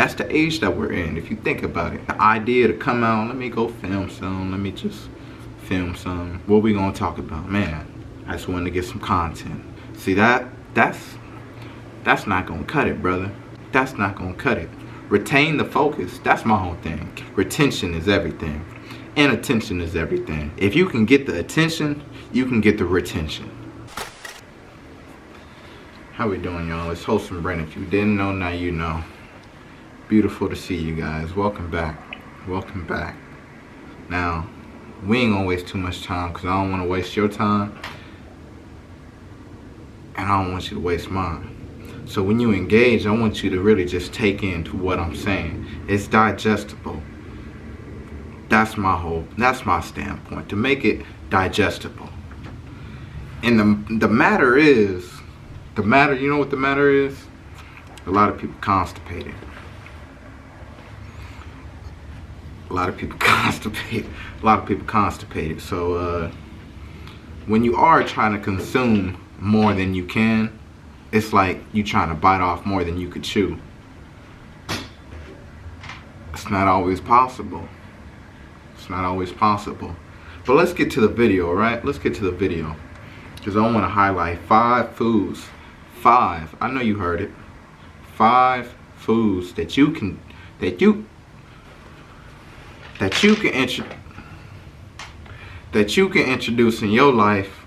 That's the age that we're in, if you think about it. The idea to come out, let me go film some, let me just film some. What we gonna talk about? Man, I just wanted to get some content. See that's not gonna cut it, brother. That's not gonna cut it. Retain the focus. That's my whole thing. Retention is everything. And attention is everything. If you can get the attention, you can get the retention. How we doing, y'all? It's Wholesome Brent. If you didn't know, now you know. Beautiful to see you guys. Welcome back. Welcome back. Now, we ain't gonna waste too much time because I don't want to waste your time. And I don't want you to waste mine. So when you engage, I want you to really just take into what I'm saying. It's digestible. That's my standpoint, to make it digestible. And the matter is, you know what the matter is? A lot of people constipated. A lot of people constipated. So when you are trying to consume more than you can, it's like you trying to bite off more than you could chew. It's not always possible. It's not always possible. But let's get to the video, all right? Let's get to the video. Because I want to highlight 5 foods. 5. I know you heard it. 5 foods that you can introduce in your life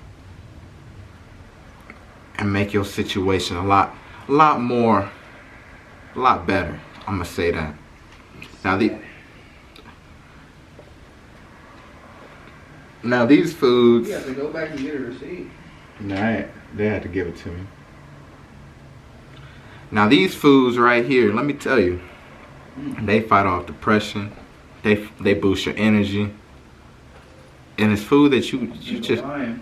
and make your situation a lot better. I'm gonna say that. Now these foods. You have to go back and get a receipt. Nah, they had to give it to me. Now these foods right here, let me tell you, they fight off depression. They boost your energy. And it's food that you just. Lying.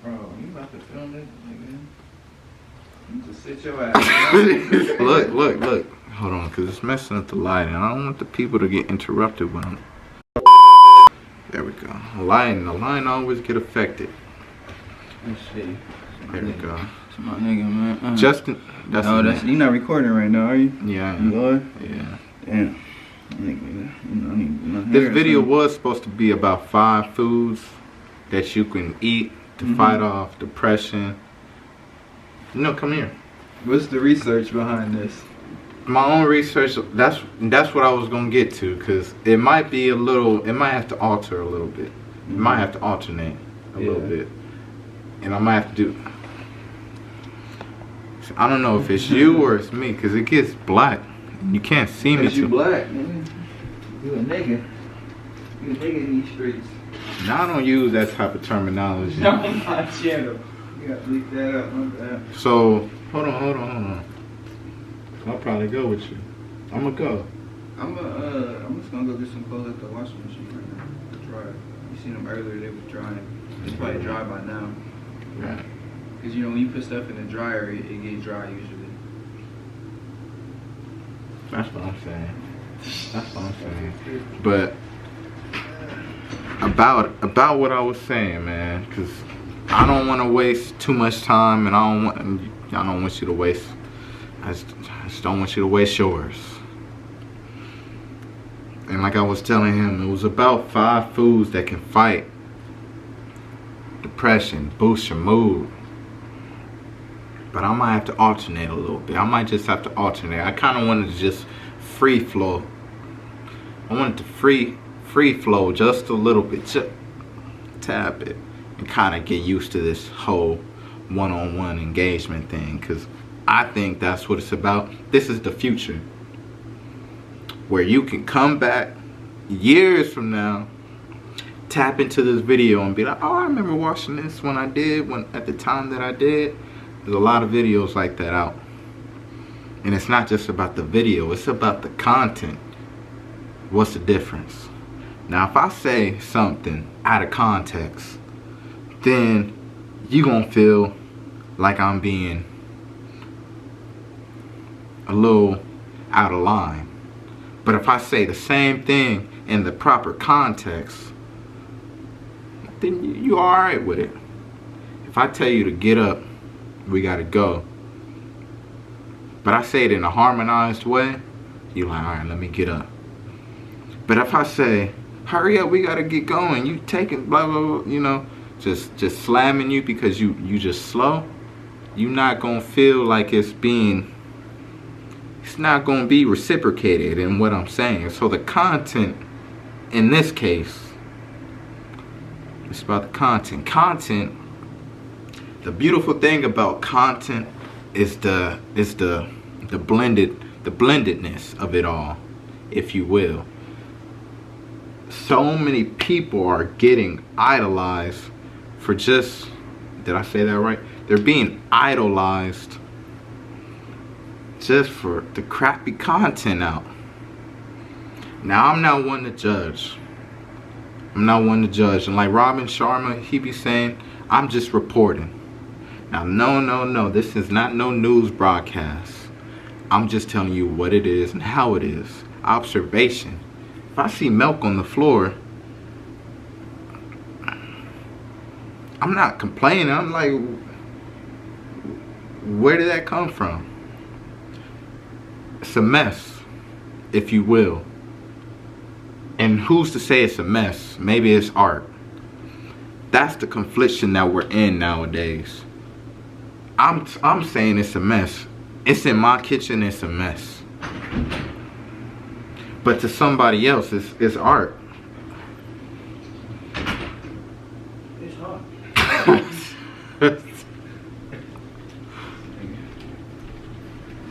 Bro, you about to film this, nigga? You just sit your ass down. Look. Hold on, because it's messing up the lighting. I don't want the people to get interrupted when I'm. There we go. The line always get affected. Let's see. There we go. It's my nigga, man. Justin, you not recording right now, are you? Yeah. You are? Yeah. Damn. This video was supposed to be about 5 foods that you can eat to fight off depression. No, come here. What's the research behind this? My own research. That's what I was gonna get to, because it might have to alter a little bit. It might have to alternate a little bit, and I might have to do. I don't know if it's you or it's me, because it gets black. You can't see me. You black, nigga. You a nigga. You a nigga in these streets. Now I don't use that type of terminology. No, my channel. You gotta bleep that up, my bad. So hold on. I'll probably go with you. I'm gonna go. I'm just gonna go get some clothes at the washing machine right now. To dry. You seen them earlier? They was drying. It's probably dry by now. Right. Cause you know when you put stuff in the dryer, it gets dry usually. That's what I'm saying. But about what I was saying, man, because I don't want to waste too much time, and I don't want you to waste. I just don't want you to waste yours. And like I was telling him, it was about 5 foods that can fight depression, boost your mood. But I might have to alternate a little bit. I might just have to alternate. I kind of wanted to just free flow. I wanted to free flow just a little bit, just tap it, and kind of get used to this whole one-on-one engagement thing. Because I think that's what it's about. This is the future, where you can come back years from now, tap into this video and be like, oh, I remember watching this at the time that I did. There's a lot of videos like that out. And it's not just about the video, it's about the content. What's the difference? Now, if I say something out of context, then you're gonna feel like I'm being a little out of line. But if I say the same thing in the proper context, then you're alright with it. If I tell you to get up, we gotta go, but I say it in a harmonized way, you like, all right, let me get up. But if I say, hurry up, we gotta get going, you taking blah blah blah, you know, just slamming you because you just slow, you're not gonna feel like it's not gonna be reciprocated in what I'm saying. So the content in this case, it's about the content. Content, the beautiful thing about content is the blendedness of it all, if you will. So many people are getting idolized for just, did I say that right? They're being idolized just for the crappy content out. Now, I'm not one to judge. I'm not one to judge. And like Robin Sharma, he be saying, I'm just reporting. Now, no, this is not no news broadcast. I'm just telling you what it is and how it is. Observation. If I see milk on the floor, I'm not complaining. I'm like, where did that come from? It's a mess, if you will. And who's to say it's a mess? Maybe it's art. That's the confliction that we're in nowadays. I'm saying it's a mess. It's in my kitchen, it's a mess. But to somebody else, it's art. It's hot.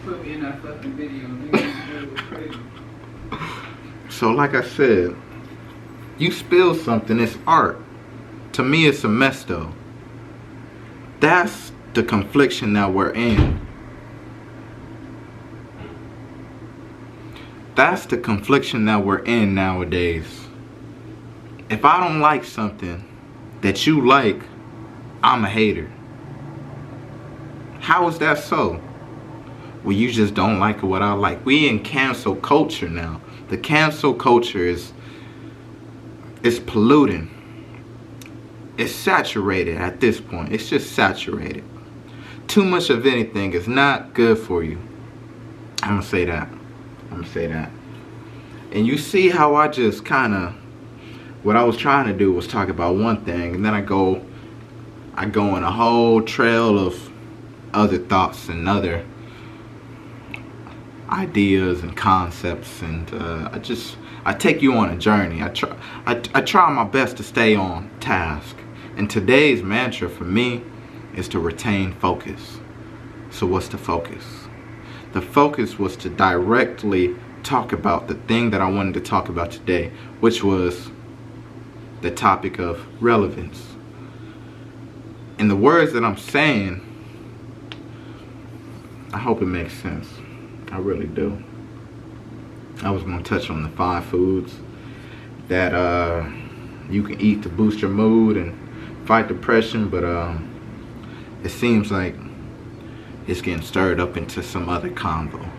Put me in that fucking video, nigga. It was crazy. So like I said, you spill something, it's art. To me, it's a mess though. That's the confliction that we're in. That's the confliction that we're in nowadays. If I don't like something that you like, I'm a hater. How is that so? Well, you just don't like what I like. We in cancel culture now. The cancel culture is polluting. It's saturated at this point. It's just saturated. Too much of anything is not good for you. I'm gonna say that. And you see how I just kind of, what I was trying to do was talk about one thing, and then I go in a whole trail of other thoughts and other ideas and concepts, and I take you on a journey. I try my best to stay on task. And today's mantra for me is to retain focus. So what's the focus? The focus was to directly talk about the thing that I wanted to talk about today, which was the topic of relevance. And the words that I'm saying, I hope it makes sense. I really do. I was going to touch on the 5 foods that you can eat to boost your mood and fight depression, but it seems like it's getting stirred up into some other convo.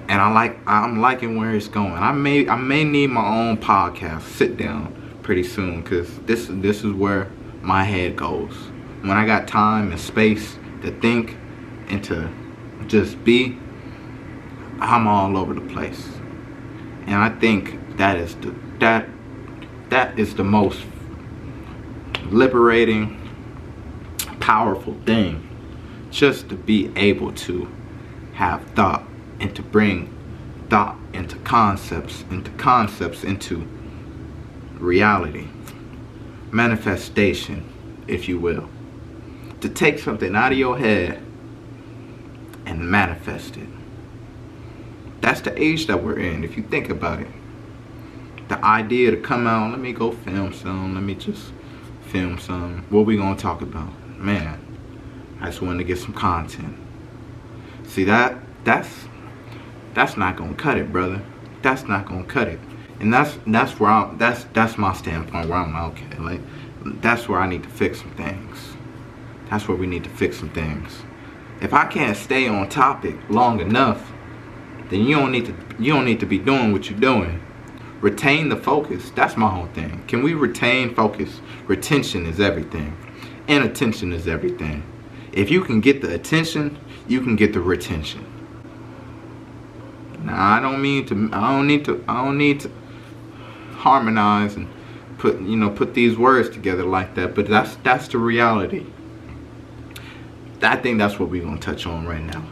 And I'm liking where it's going. I may need my own podcast, sit down pretty soon, because this is where my head goes. When I got time and space to think and to just be, I'm all over the place. And I think that is the most liberating, powerful thing. Just to be able to have thought and to bring thought into concepts into reality, manifestation, if you will. To take something out of your head and manifest it. That's the age that we're in, if you think about it. The idea to come out, let me go film some, let me just film some. What we gonna talk about? Man, I just wanted to get some content. See, that's not gonna cut it, brother. That's not gonna cut it. And that's where that's my standpoint, where I'm like, okay, like, that's where I need to fix some things. That's where we need to fix some things. If I can't stay on topic long enough, then you don't need to be doing what you're doing. Retain the focus. That's my whole thing. Can we retain focus? Retention is everything. And attention is everything. If you can get the attention, you can get the retention. Now I don't mean to. I don't need to. I don't need to harmonize and put these words together like that. But that's the reality. I think that's what we're gonna touch on right now.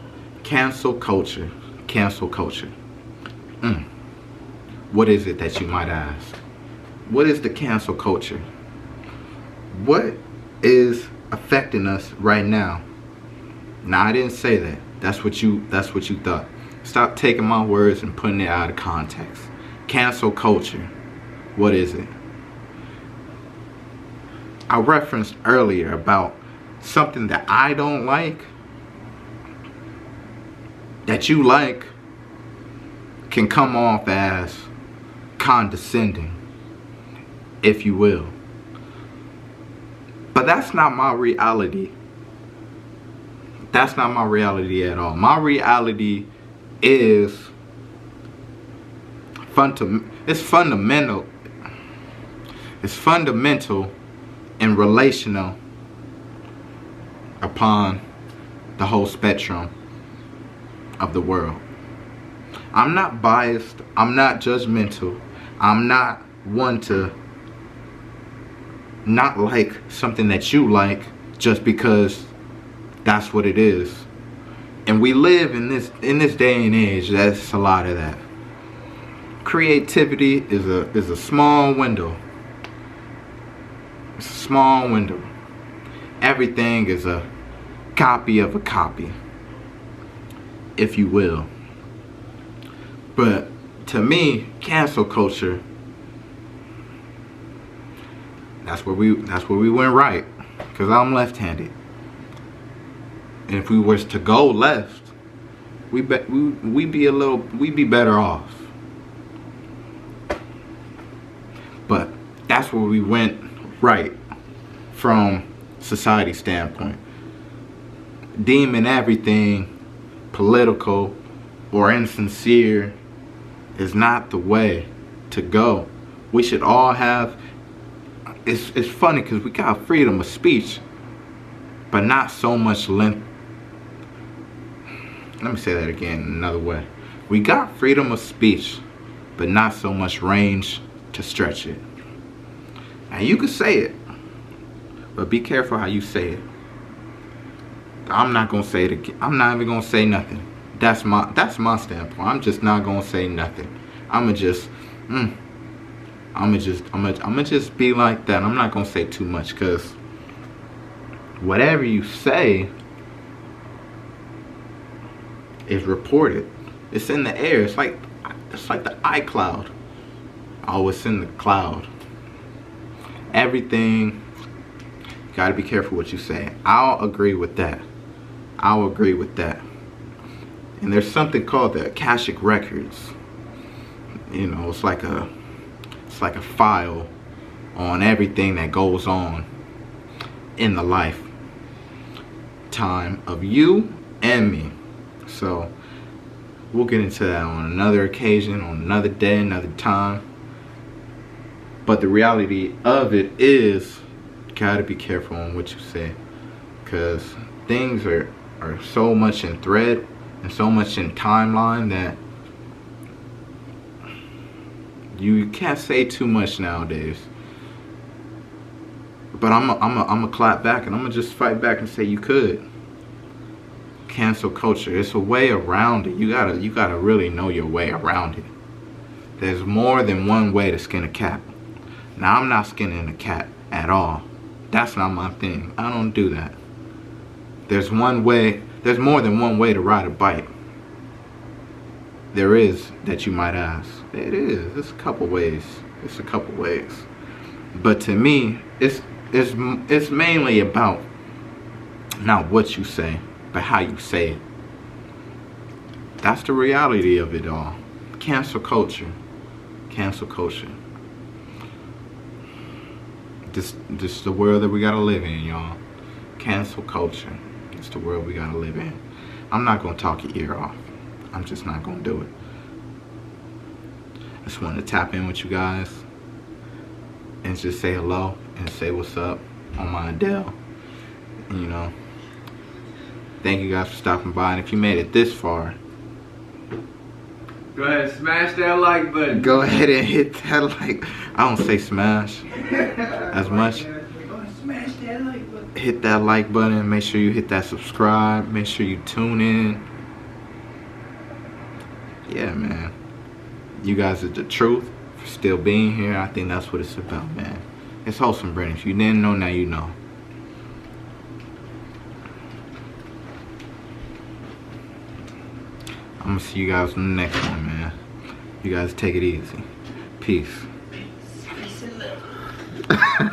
Cancel culture. Cancel culture. What is it that you might ask? What is the cancel culture? What is affecting us right now? Now I didn't say that. That's what you thought. Stop taking my words and putting it out of context. Cancel culture. What is it? I referenced earlier about something that I don't like, that you like, can come off as condescending, if you will. But that's not my reality. That's not my reality at all. My reality is fundamental. It's fundamental and relational upon the whole spectrum of the world. I'm not biased. I'm not judgmental. I'm not one to not like something that you like just because that's what it is. And we live in this day and age. That's a lot of that. Creativity is a small window. It's a small window. Everything is a copy of a copy, if you will. But to me, cancel culture, that's where we went right, because I'm left-handed. And if we was to go left, we'd be better off. But that's where we went right from society standpoint. Deeming everything political or insincere is not the way to go. We should all have, it's funny because we got freedom of speech, but not so much length. Let me say that again another way. We got freedom of speech, but not so much range to stretch it. Now you can say it, but be careful how you say it. I'm not gonna say it again. I'm not even gonna say nothing. That's my standpoint. I'm just not gonna say nothing. I'ma just be like that. I'm not gonna say too much, because whatever you say is reported. It's in the air. It's like the iCloud. Oh, it's in the cloud. Everything, you gotta be careful what you say. I'll agree with that. And there's something called the Akashic Records. It's like a file on everything that goes on in the lifetime of you and me. So we'll get into that on another occasion, on another day, another time. But the reality of it is, you gotta be careful on what you say, because things are so much in thread and so much in timeline that you can't say too much nowadays. But I'm a clap back, and I'm gonna just fight back and say you could. Cancel culture, it's a way around it. You gotta really know your way around it. There's more than one way to skin a cat. Now I'm not skinning a cat at all. That's not my thing. I don't do that. There's more than one way to ride a bike. There is, that you might ask. It is. It's a couple ways. But to me, it's mainly about not what you say, but how you say it. That's the reality of it all. Cancel culture. This is the world that we gotta live in, y'all. Cancel culture. It's the world we gotta live in. I'm not gonna talk your ear off. I'm just not gonna do it. I just wanted to tap in with you guys and just say hello and say what's up on my Adele. Thank you guys for stopping by. And if you made it this far, Go ahead, smash that like button. Go ahead and hit that like. I don't say smash as much. Go ahead, smash that like button. Hit that like button. Make sure you hit that subscribe. Make sure you tune in. Yeah, man. You guys are the truth for still being here. I think that's what it's about, man. It's Wholesome Brandon. If you didn't know, now you know. I'm gonna see you guys in the next one, man. You guys take it easy. Peace. Peace and love.